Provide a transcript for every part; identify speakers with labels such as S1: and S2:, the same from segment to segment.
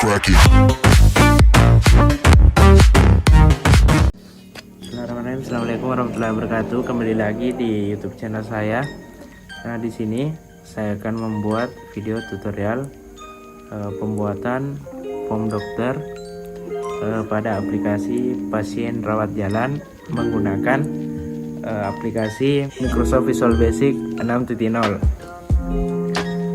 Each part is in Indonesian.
S1: crack it.
S2: Bismillahirrahmanirrahim. Assalamualaikum warahmatullahi wabarakatuh. Kembali lagi di YouTube channel saya. Nah, di sini saya akan membuat video tutorial pembuatan form dokter pada aplikasi pasien rawat jalan menggunakan aplikasi Microsoft Visual Basic 6.0.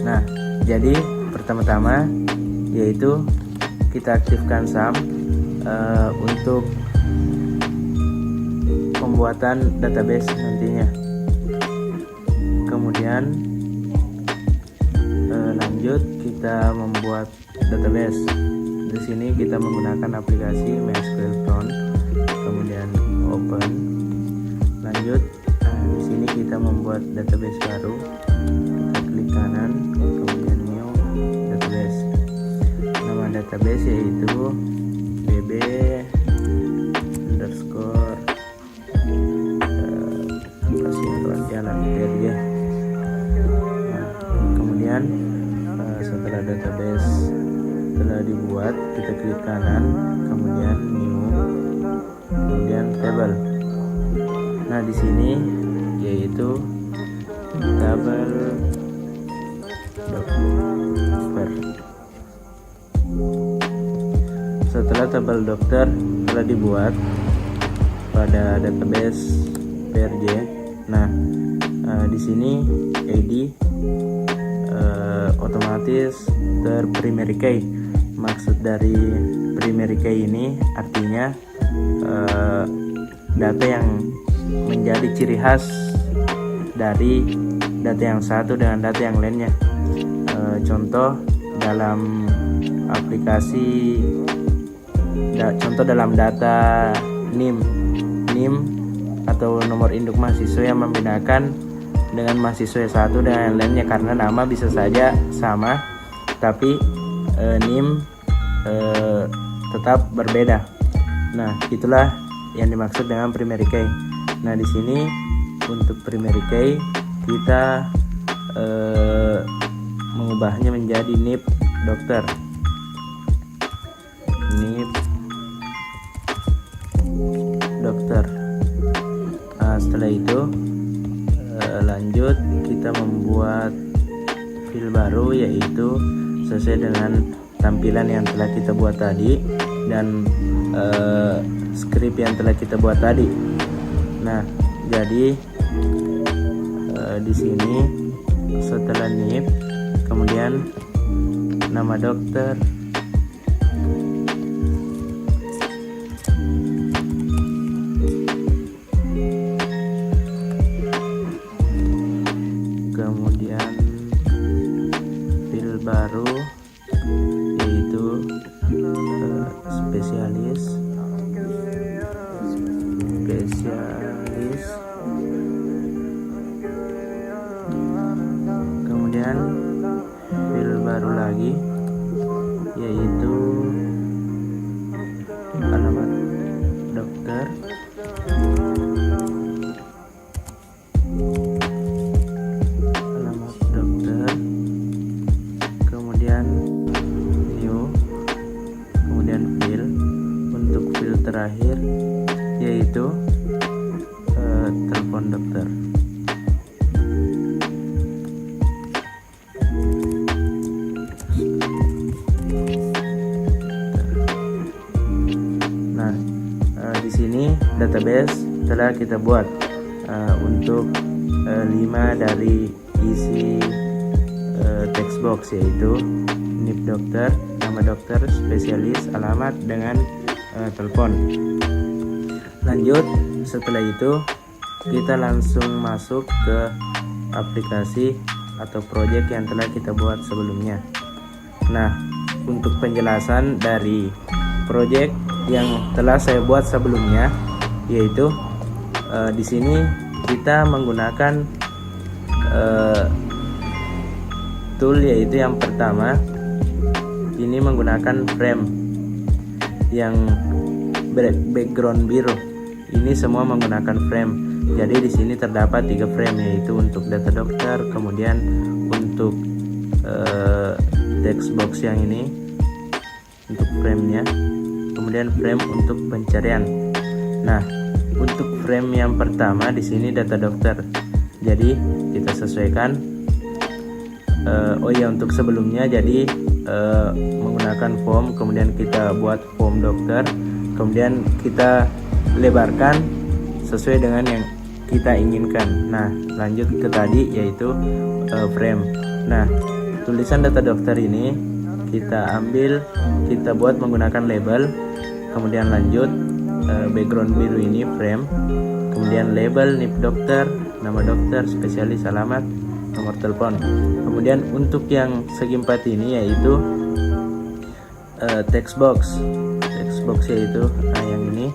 S2: Nah, jadi pertama-tama yaitu kita aktifkan SAM untuk pembuatan database nantinya. Kemudian lanjut kita membuat database. Di sini kita menggunakan aplikasi MySQL Front, kemudian open. Lanjut, di sini kita membuat database baru. Kita klik kanan, kemudian new database. Nama database yaitu bb underscore pasien rawat jalan PRJ. Nah, kemudian setelah database telah dibuat, kita klik kanan, kemudian new, kemudian table. Nah, di sini yaitu tabel dokter. Setelah tabel dokter telah dibuat pada database PRJ, nah di sini ID otomatis terprimary key. Maksud dari primary key ini artinya data yang menjadi ciri khas dari data yang satu dengan data yang lainnya. Contoh dalam aplikasi, contoh dalam data NIM atau nomor induk mahasiswa yang membedakan dengan mahasiswa satu dengan yang lainnya, karena nama bisa saja sama tapi NIM tetap berbeda. Nah, itulah yang dimaksud dengan primary key. Nah, di sini untuk primary key kita mengubahnya menjadi NIP dokter. NIP dokter. Nah, setelah itu lanjut kita membuat file baru, yaitu sesuai dengan tampilan yang telah kita buat tadi dan script yang telah kita buat tadi. Nah, jadi di sini setelah NIP, kemudian nama dokter, kemudian file baru yaitu spesialis, kemudian file baru lagi yaitu alamat dokter, kemudian new, kemudian file. Untuk file terakhir yaitu telepon dokter. Nah, di sini database telah kita buat untuk 5 dari isi text box, yaitu NIP dokter, nama dokter, spesialis, alamat, dengan telepon. Lanjut, setelah itu kita langsung masuk ke aplikasi atau project yang telah kita buat sebelumnya. Nah, untuk penjelasan dari project yang telah saya buat sebelumnya, yaitu di sini kita menggunakan tool, yaitu yang pertama ini menggunakan frame yang background biru. Ini semua menggunakan frame. Jadi di sini terdapat 3 frame, yaitu untuk data dokter, kemudian untuk text box yang ini, untuk frame-nya, kemudian frame untuk pencarian. Nah, untuk frame yang pertama di sini data dokter. Jadi kita sesuaikan. Oh ya, untuk sebelumnya jadi menggunakan form, kemudian kita buat form dokter, kemudian kita lebarkan sesuai dengan yang kita inginkan. Nah, lanjut ke tadi yaitu frame. Nah, tulisan data dokter ini kita ambil, kita buat menggunakan label, kemudian lanjut background biru ini frame, kemudian label NIP dokter, nama dokter, spesialis, alamat, nomor telepon. Kemudian untuk yang segi 4 ini yaitu text box yaitu yang ini.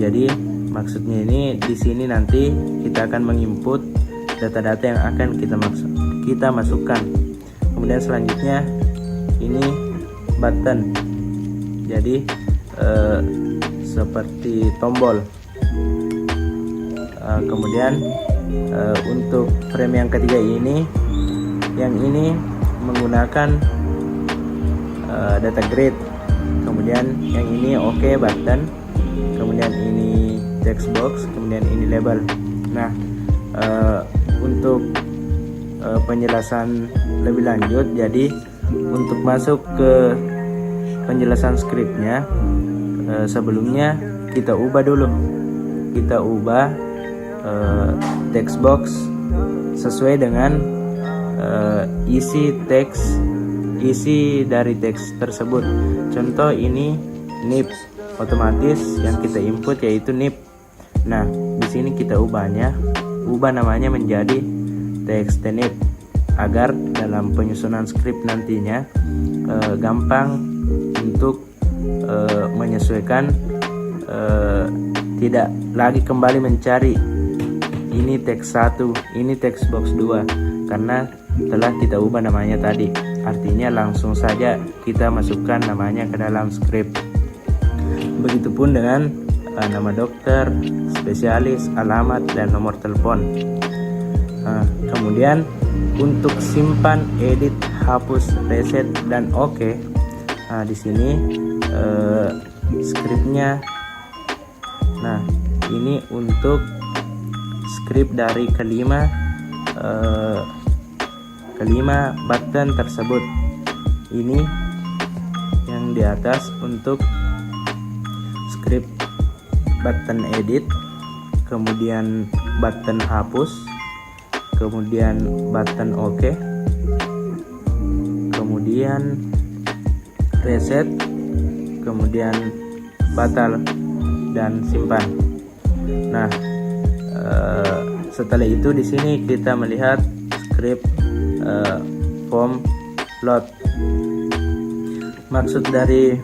S2: Jadi maksudnya ini di sini nanti kita akan menginput data-data yang akan kita masukkan. Kemudian selanjutnya ini button, jadi seperti tombol. Kemudian untuk frame yang ketiga ini, yang ini menggunakan data grid, kemudian yang ini OK button, kemudian ini text box, kemudian ini label. Nah, untuk penjelasan lebih lanjut, jadi untuk masuk ke penjelasan skripnya, sebelumnya kita ubah dulu, kita ubah text box sesuai dengan isi dari teks tersebut. Contoh ini NIP, otomatis yang kita input yaitu NIP. Nah, di sini kita ubah namanya menjadi txt NIP agar dalam penyusunan skrip nantinya gampang untuk menyesuaikan, tidak lagi kembali mencari ini teks 1, ini teks box 2, karena telah kita ubah namanya tadi. Artinya langsung saja kita masukkan namanya ke dalam skrip. Begitupun dengan nama dokter, spesialis, alamat, dan nomor telepon. Kemudian untuk simpan, edit, hapus, reset, dan OK. Di sini skripnya. Nah, ini untuk skrip dari kelima button tersebut. Ini yang di atas untuk skrip button edit, kemudian button hapus, kemudian button OK, kemudian reset, kemudian batal, dan simpan. Nah, setelah itu di sini kita melihat script form load. Maksud dari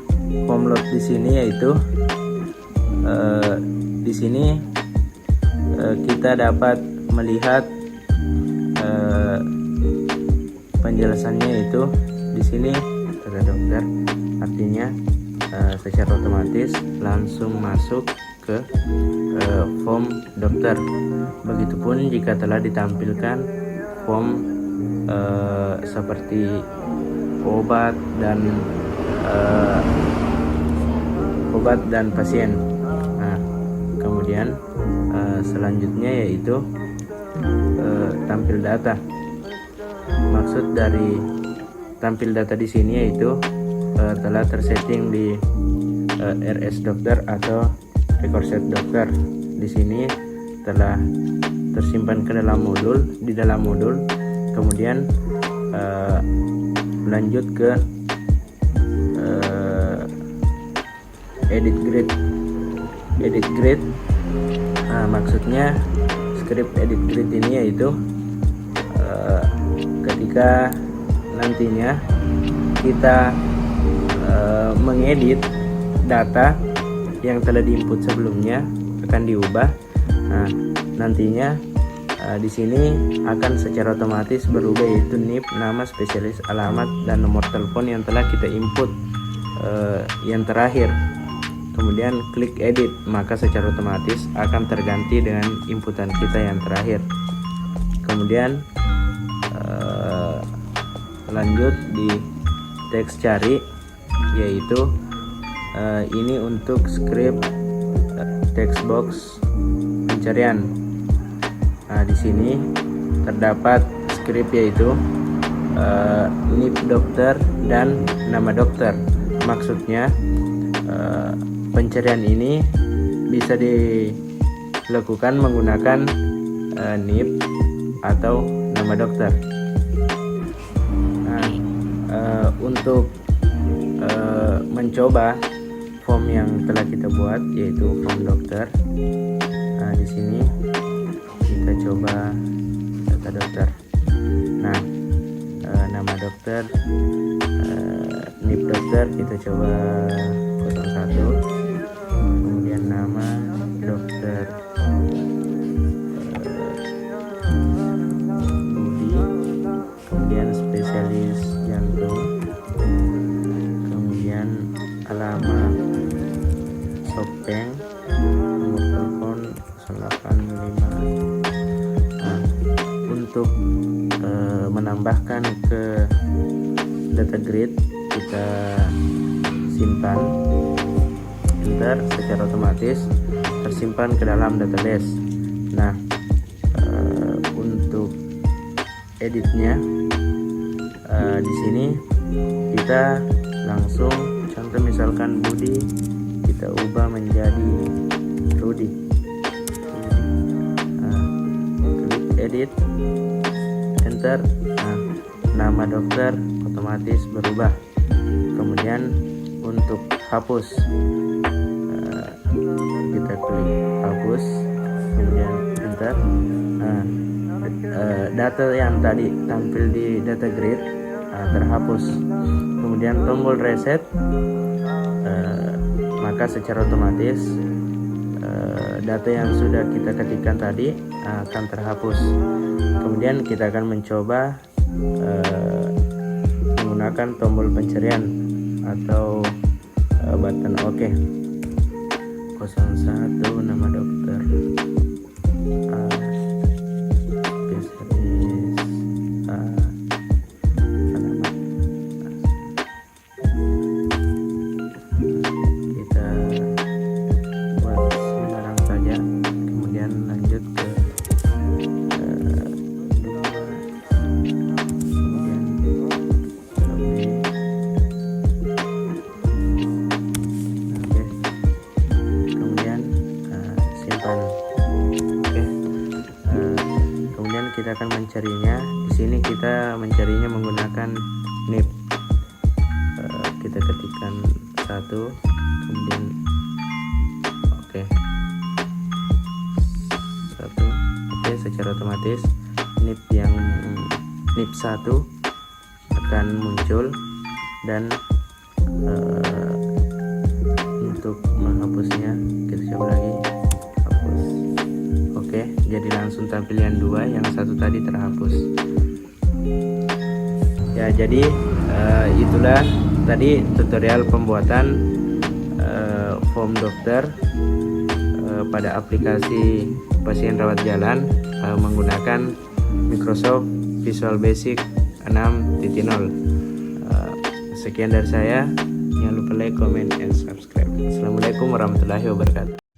S2: form load di sini yaitu di sini kita dapat melihat penjelasannya itu di sini data dokter, artinya secara otomatis langsung masuk ke form dokter. Begitupun jika telah ditampilkan form seperti obat dan pasien. Nah, kemudian selanjutnya yaitu tampil data. Maksud dari tampil data di sini yaitu telah tersetting di RS dokter atau record set dokter. Di sini telah tersimpan ke dalam modul, di dalam modul. Kemudian lanjut ke edit grid. Nah, maksudnya script edit grid ini yaitu ketika nantinya kita mengedit data yang telah diinput sebelumnya akan diubah. Nah, nantinya di sini akan secara otomatis berubah yaitu NIP, nama, spesialis, alamat, dan nomor telepon yang telah kita input yang terakhir. Kemudian klik edit, maka secara otomatis akan terganti dengan inputan kita yang terakhir. Kemudian lanjut di teks cari, yaitu Ini untuk script text box pencarian. Nah, di sini terdapat script yaitu NIP dokter dan nama dokter. Maksudnya pencarian ini bisa dilakukan menggunakan NIP atau nama dokter. Nah, untuk mencoba form yang telah kita buat yaitu form dokter. Nah, di sini kita coba data dokter. Nah, nama dokter, NIP dokter kita coba 01. Kemudian nama dokter Budi, kemudian spesialis jantung, kemudian alamat Sopeng, nomor telepon 085. Nah, untuk menambahkan ke data grid kita simpan, enter, secara otomatis tersimpan ke dalam database. Nah, untuk editnya di sini kita langsung, contoh misalkan Budi kita ubah menjadi Rudi. Klik edit, enter. Nah, nama dokter otomatis berubah. Kemudian untuk hapus, kita klik hapus, kemudian enter. Nah, data yang tadi tampil di data grid terhapus. Kemudian tombol reset, maka secara otomatis data yang sudah kita ketikkan tadi akan terhapus. Kemudian kita akan mencoba menggunakan tombol pencarian atau button OK. 01 nama dokter A, spesialis A, alamat kita buat sembarang saja. Kemudian lanjut ke 2, kemudian simpan. Oke. Kemudian kita akan mencarinya. Di sini kita mencarinya menggunakan NIP. Kita ketikkan 1, kemudian oke. 1. Oke, secara otomatis NIP yang NIP 1 akan muncul dan untuk menghapusnya kita coba lagi hapus. Oke, jadi langsung tampil yang 2, yang 1 tadi terhapus. Ya, jadi itulah tadi tutorial pembuatan form dokter pada aplikasi pasien rawat jalan menggunakan Microsoft Visual Basic 6.0. Sekian dari saya. Jangan lupa like, comment, and subscribe. Assalamualaikum warahmatullahi wabarakatuh.